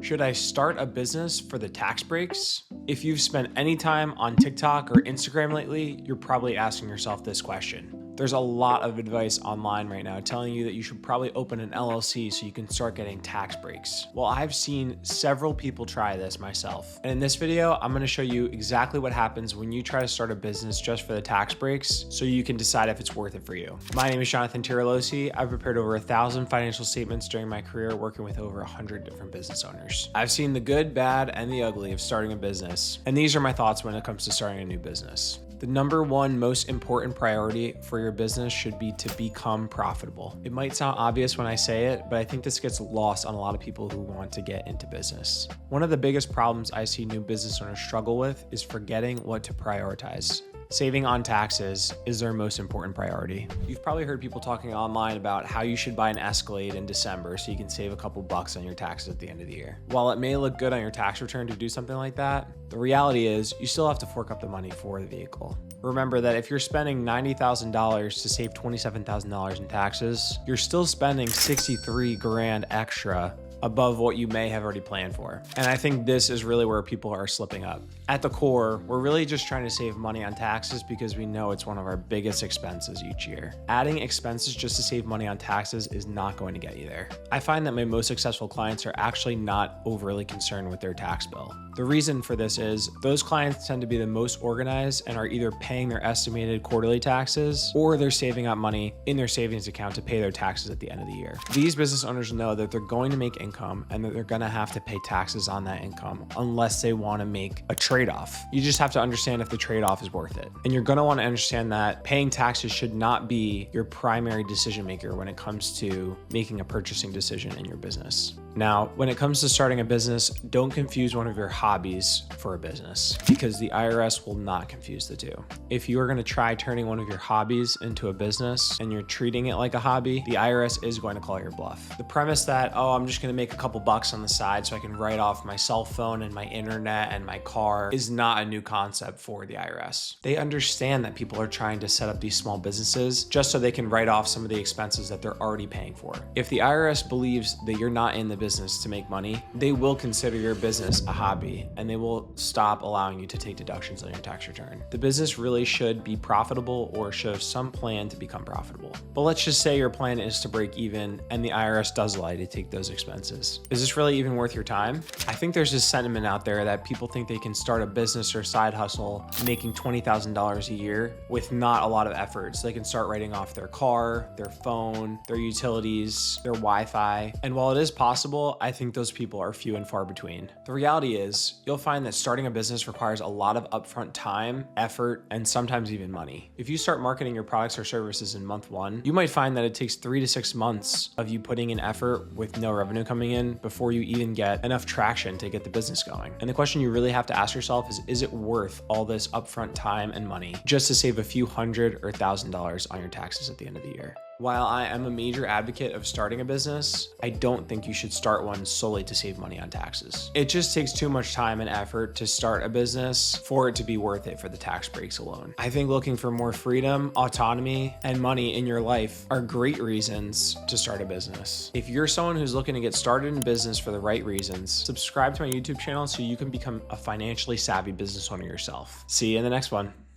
Should I start a business for the tax breaks? If you've spent any time on TikTok or Instagram lately, you're probably asking yourself this question. There's a lot of advice online right now telling you that you should probably open an LLC so you can start getting tax breaks. Well, I've seen several people try this myself. And in this video, I'm gonna show you exactly what happens when you try to start a business just for the tax breaks so you can decide if it's worth it for you. My name is Jonathan Tirolosi. I've prepared over 1,000 financial statements during my career working with over 100 different business owners. I've seen the good, bad, and the ugly of starting a business. And these are my thoughts when it comes to starting a new business. The number one most important priority for your business should be to become profitable. It might sound obvious when I say it, but I think this gets lost on a lot of people who want to get into business. One of the biggest problems I see new business owners struggle with is forgetting what to prioritize. Saving on taxes is their most important priority. You've probably heard people talking online about how you should buy an Escalade in December so you can save a couple bucks on your taxes at the end of the year. While it may look good on your tax return to do something like that, the reality is you still have to fork up the money for the vehicle. Remember that if you're spending $90,000 to save $27,000 in taxes, you're still spending 63 grand extra above what you may have already planned for. And I think this is really where people are slipping up. At the core, we're really just trying to save money on taxes because we know it's one of our biggest expenses each year. Adding expenses just to save money on taxes is not going to get you there. I find that my most successful clients are actually not overly concerned with their tax bill. The reason for this is those clients tend to be the most organized and are either paying their estimated quarterly taxes or they're saving up money in their savings account to pay their taxes at the end of the year. These business owners know that they're going to make income and that they're going to have to pay taxes on that income unless they want to make a trade-off. You just have to understand if the trade-off is worth it. And you're going to want to understand that paying taxes should not be your primary decision maker when it comes to making a purchasing decision in your business. Now, when it comes to starting a business, don't confuse one of your hobbies for a business because the IRS will not confuse the two. If you are going to try turning one of your hobbies into a business and you're treating it like a hobby, the IRS is going to call your bluff. The premise that, oh, I'm just going to make a couple bucks on the side so I can write off my cell phone and my internet and my car is not a new concept for the IRS. They understand that people are trying to set up these small businesses just so they can write off some of the expenses that they're already paying for. If the IRS believes that you're not in the business to make money, they will consider your business a hobby and they will stop allowing you to take deductions on your tax return. The business really should be profitable or should have some plan to become profitable. But let's just say your plan is to break even and the IRS does allow you to take those expenses. Is this really even worth your time? I think there's this sentiment out there that people think they can start a business or side hustle making $20,000 a year with not a lot of effort. So they can start writing off their car, their phone, their utilities, their Wi-Fi. And while it is possible, I think those people are few and far between. The reality is you'll find that starting a business requires a lot of upfront time, effort, and sometimes even money. If you start marketing your products or services in month one, you might find that it takes 3 to 6 months of you putting in effort with no revenue coming in before you even get enough traction to get the business going. And the question you really have to ask yourself is it worth all this upfront time and money just to save a few $100 or $1,000 on your taxes at the end of the year? While I am a major advocate of starting a business, I don't think you should start one solely to save money on taxes. It just takes too much time and effort to start a business for it to be worth it for the tax breaks alone. I think looking for more freedom, autonomy, and money in your life are great reasons to start a business. If you're someone who's looking to get started in business for the right reasons, subscribe to my YouTube channel so you can become a financially savvy business owner yourself. See you in the next one.